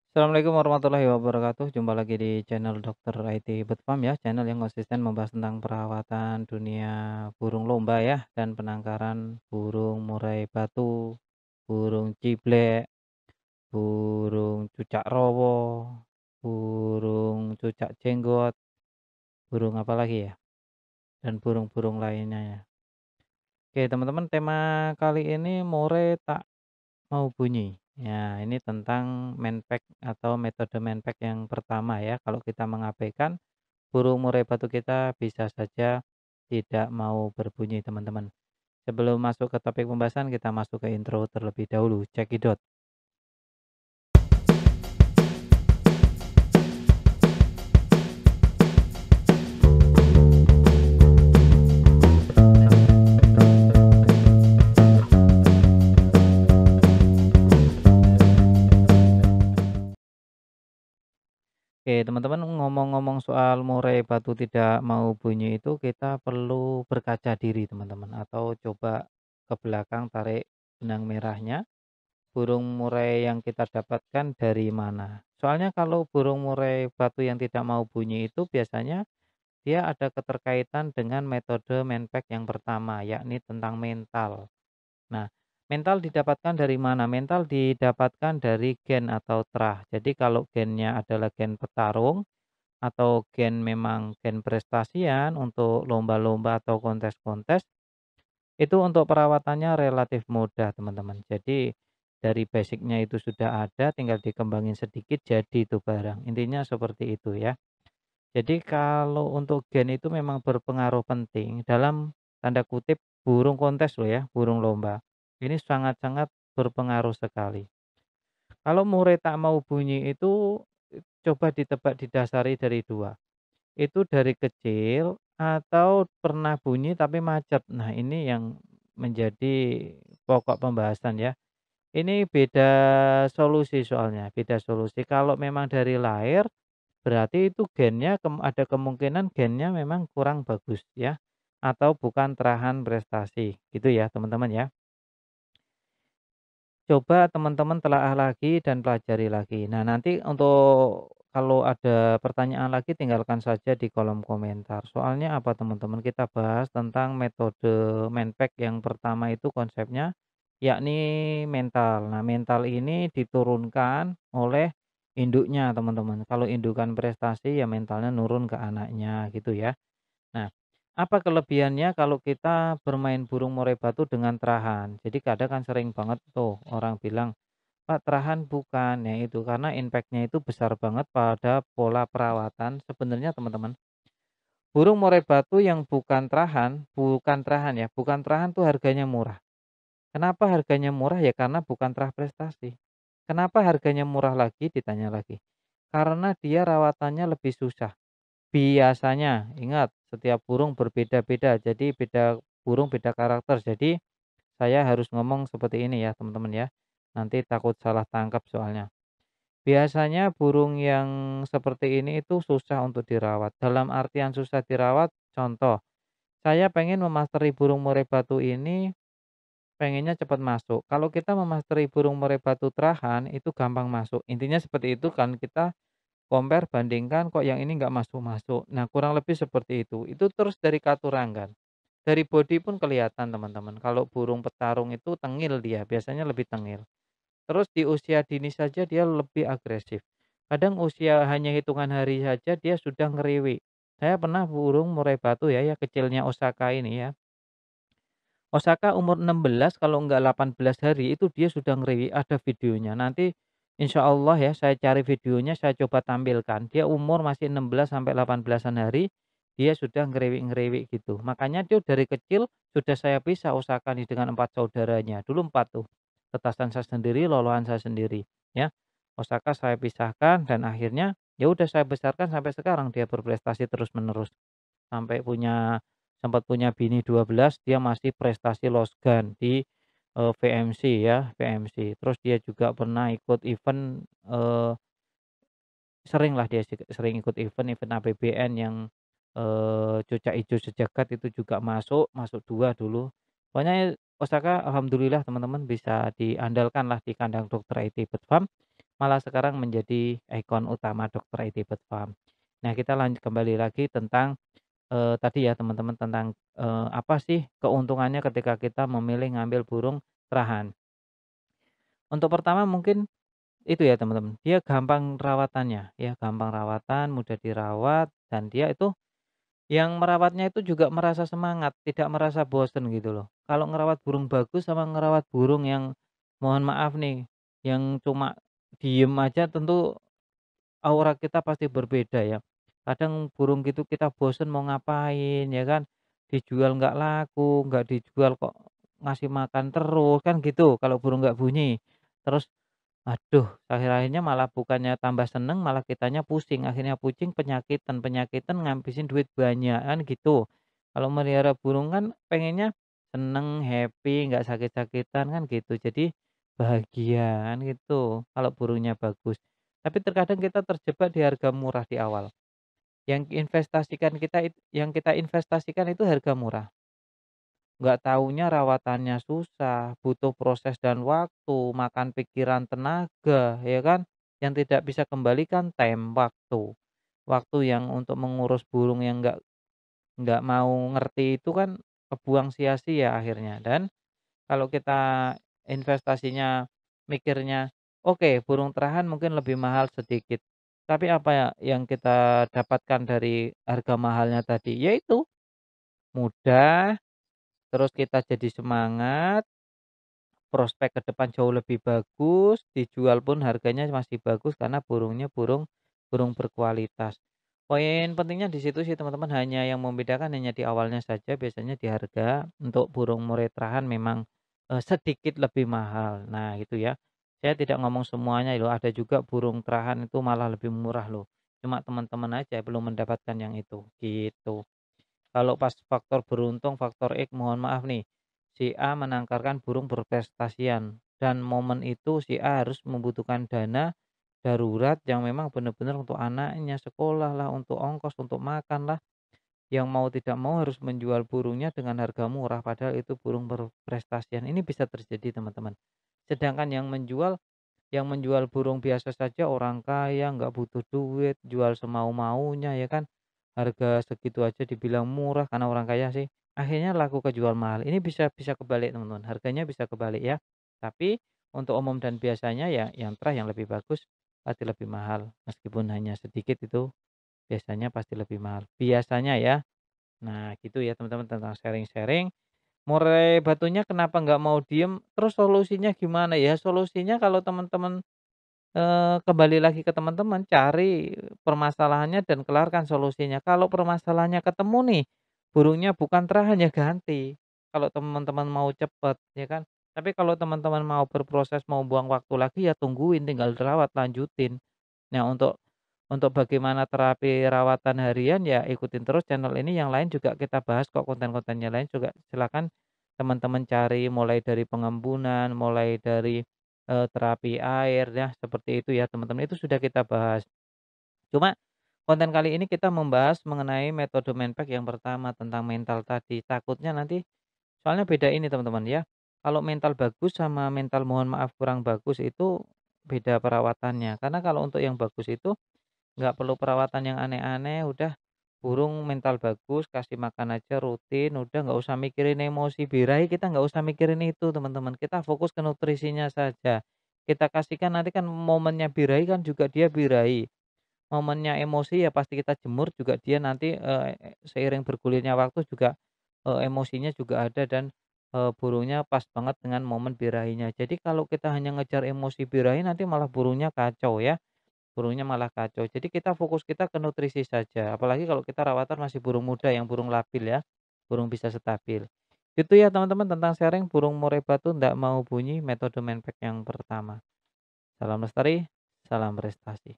Assalamualaikum warahmatullahi wabarakatuh. Jumpa lagi di channel Dokter IT Bedfarm ya, channel yang konsisten membahas tentang perawatan dunia burung lomba ya, dan penangkaran burung murai batu, burung ciblek, burung cucak rowo, burung cucak jenggot, burung apa lagi ya, dan burung-burung lainnya ya. Oke teman-teman, tema kali ini murai tak mau bunyi. Ya, ini tentang manpack atau metode manpack yang pertama ya. Kalau kita mengabaikan, burung murai batu kita bisa saja tidak mau berbunyi, teman-teman. Sebelum masuk ke topik pembahasan, kita masuk ke intro terlebih dahulu. Cekidot. Oke, teman-teman, ngomong-ngomong soal murai batu tidak mau bunyi itu, kita perlu berkaca diri, teman-teman, atau coba ke belakang tarik benang merahnya. Burung murai yang kita dapatkan dari mana? Soalnya kalau burung murai batu yang tidak mau bunyi itu biasanya dia ada keterkaitan dengan metode manpack yang pertama, yakni tentang mental. Nah, mental didapatkan dari mana? Mental didapatkan dari gen atau terah. Jadi kalau gennya adalah gen petarung atau gen memang gen prestasian untuk lomba-lomba atau kontes-kontes, itu untuk perawatannya relatif mudah, teman-teman. Jadi dari basicnya itu sudah ada, tinggal dikembangin sedikit jadi itu barang. Intinya seperti itu ya. Jadi kalau untuk gen itu memang berpengaruh penting dalam tanda kutip burung kontes loh ya, burung lomba. Ini sangat-sangat berpengaruh sekali. Kalau murai tak mau bunyi itu coba ditebak didasari dari dua. Itu dari kecil atau pernah bunyi tapi macet. Nah, ini yang menjadi pokok pembahasan ya. Ini beda solusi soalnya, beda solusi. Kalau memang dari lahir berarti itu gennya ada kemungkinan gennya memang kurang bagus ya, atau bukan terahan prestasi, gitu ya teman-teman ya. Coba teman-teman telaah lagi dan pelajari lagi. Nah, nanti untuk kalau ada pertanyaan lagi tinggalkan saja di kolom komentar. Soalnya apa teman-teman, kita bahas tentang metode manpack yang pertama itu konsepnya yakni mental. Nah, mental ini diturunkan oleh induknya teman-teman. Kalau indukan prestasi ya mentalnya nurun ke anaknya gitu ya. Nah, apa kelebihannya kalau kita bermain burung murai batu dengan terahan? Jadi kadang kan sering banget tuh orang bilang, "Pak, terahan bukan." Ya itu karena impact-nya itu besar banget pada pola perawatan. Sebenarnya teman-teman, burung murai batu yang bukan terahan ya, bukan terahan tuh harganya murah. Kenapa harganya murah? Ya karena bukan terah prestasi. Kenapa harganya murah lagi? Ditanya lagi. Karena dia rawatannya lebih susah. Biasanya, ingat setiap burung berbeda-beda, jadi beda burung beda karakter. Jadi saya harus ngomong seperti ini ya teman-teman ya. Nanti takut salah tangkap soalnya. Biasanya burung yang seperti ini itu susah untuk dirawat. Dalam artian susah dirawat, contoh, saya pengen memasteri burung murai batu ini pengennya cepat masuk. Kalau kita memasteri burung murai batu terahan itu gampang masuk. Intinya seperti itu kan, kita compare bandingkan kok yang ini nggak masuk-masuk. Nah, kurang lebih seperti itu. Itu terus dari katurangan. Dari body pun kelihatan teman-teman. Kalau burung petarung itu tengil dia, biasanya lebih tengil. Terus di usia dini saja dia lebih agresif. Kadang usia hanya hitungan hari saja dia sudah ngeriwi. Saya pernah burung murai batu ya, ya kecilnya Osaka ini ya. Osaka umur 16 kalau enggak 18 hari itu dia sudah ngeriwi, ada videonya. Nanti insya Allah ya saya cari videonya, saya coba tampilkan. Dia umur masih 16 sampai 18-an hari, dia sudah ngeriwi-ngeriwi gitu. Makanya dia dari kecil sudah saya pisah Osaka nih dengan 4 saudaranya. Dulu 4 tuh. Tetasan saya sendiri, lolohan saya sendiri, ya. Osaka saya pisahkan dan akhirnya ya udah saya besarkan sampai sekarang dia berprestasi terus-menerus. Sampai sempat punya bini 12, dia masih prestasi losgan di, VMC ya, VMC. Terus dia juga pernah ikut event, seringlah dia sering ikut event-event APBN yang, Cucak Ijo Sejagat itu juga masuk, masuk 2 dulu. Pokoknya Osaka alhamdulillah teman-teman bisa diandalkanlah di kandang dokter IT Bird Farm. malah sekarang menjadi ikon utama Dokter IT Bird Farm. Nah, kita lanjut kembali lagi tentang, tadi ya teman-teman tentang, apa sih keuntungannya ketika kita memilih ngambil burung terahan. Untuk pertama mungkin itu ya teman-teman, dia gampang rawatannya ya, gampang rawatan, mudah dirawat, dan dia itu yang merawatnya itu juga merasa semangat, tidak merasa bosen gitu loh. Kalau ngerawat burung bagus sama ngerawat burung yang mohon maaf nih, yang cuma diem aja tentu aura kita pasti berbeda ya. Kadang burung gitu kita bosen mau ngapain ya kan, dijual nggak laku, nggak dijual kok ngasih makan terus, kan gitu kalau burung nggak bunyi. Terus aduh, akhir-akhirnya malah bukannya tambah seneng, malah kitanya pusing, akhirnya pusing, penyakitan, ngabisin duit banyak, kan gitu. Kalau melihara burung kan pengennya seneng, happy, nggak sakit-sakitan, kan gitu. Jadi bahagia, kan gitu, kalau burungnya bagus. Tapi terkadang kita terjebak di harga murah di awal. Yang kita investasikan itu harga murah. Nggak taunya rawatannya susah, butuh proses dan waktu, makan pikiran, tenaga, ya kan? Yang tidak bisa kembalikan waktu. Waktu yang untuk mengurus burung yang nggak mau ngerti itu kan kebuang sia-sia akhirnya. Dan kalau kita investasinya mikirnya, oke burung terahan mungkin lebih mahal sedikit. Tapi apa ya yang kita dapatkan dari harga mahalnya tadi? Yaitu mudah, terus kita jadi semangat, prospek ke depan jauh lebih bagus, dijual pun harganya masih bagus karena burungnya burung burung berkualitas. Poin pentingnya di situ sih teman-teman, hanya yang membedakan hanya di awalnya saja, biasanya di harga untuk burung murai terahan memang, sedikit lebih mahal. Nah itu ya, saya tidak ngomong semuanya loh, ada juga burung terahan itu malah lebih murah loh, cuma teman-teman aja belum mendapatkan yang itu, gitu. Kalau pas faktor beruntung, faktor X, mohon maaf nih, si A menangkarkan burung berprestasian dan momen itu si A harus membutuhkan dana darurat yang memang benar-benar untuk anaknya, sekolah lah, untuk ongkos, untuk makan lah, yang mau tidak mau harus menjual burungnya dengan harga murah padahal itu burung berprestasian. Ini bisa terjadi teman-teman. Sedangkan yang menjual burung biasa saja orang kaya, nggak butuh duit, jual semau-maunya ya kan. Harga segitu aja dibilang murah karena orang kaya sih, akhirnya laku kejual mahal. Ini bisa bisa kebalik teman-teman, harganya bisa kebalik ya. Tapi untuk umum dan biasanya ya yang terah yang lebih bagus pasti lebih mahal, meskipun hanya sedikit itu biasanya pasti lebih mahal, biasanya ya. Nah gitu ya teman-teman tentang sharing-sharing. Murai batunya kenapa nggak mau diem, terus solusinya gimana ya? Solusinya kalau teman-teman kembali lagi ke teman-teman, cari permasalahannya dan kelarkan solusinya. Kalau permasalahannya ketemu nih, burungnya bukan terahan ya ganti. Kalau teman-teman mau cepet, ya kan. Tapi kalau teman-teman mau berproses, mau buang waktu lagi, ya tungguin, tinggal dirawat, lanjutin. Nah, untuk bagaimana terapi rawatan harian, ya ikutin terus channel ini, yang lain juga kita bahas kok, konten-kontennya lain juga silakan teman-teman cari, mulai dari pengembunan, mulai dari, terapi air ya, seperti itu ya teman-teman, itu sudah kita bahas. Cuma konten kali ini kita membahas mengenai metode Menpack yang pertama tentang mental tadi, takutnya nanti soalnya beda ini teman-teman ya, kalau mental bagus sama mental mohon maaf kurang bagus itu beda perawatannya. Karena kalau untuk yang bagus itu nggak perlu perawatan yang aneh-aneh, udah burung mental bagus, kasih makan aja rutin, udah nggak usah mikirin emosi birahi, kita nggak usah mikirin itu teman-teman, kita fokus ke nutrisinya saja. Kita kasihkan nanti kan momennya birahi kan juga dia birahi, momennya emosi ya pasti kita jemur juga dia nanti, seiring bergulirnya waktu juga, emosinya juga ada dan, burungnya pas banget dengan momen birahinya. Jadi kalau kita hanya ngejar emosi birahi nanti malah burungnya kacau ya. Burungnya malah kacau. Jadi kita fokus kita ke nutrisi saja, apalagi kalau kita rawatan masih burung muda yang burung labil ya, burung bisa stabil. Itu ya teman-teman tentang sharing burung murai batu ndak mau bunyi metode Menpack yang pertama. Salam lestari, salam prestasi.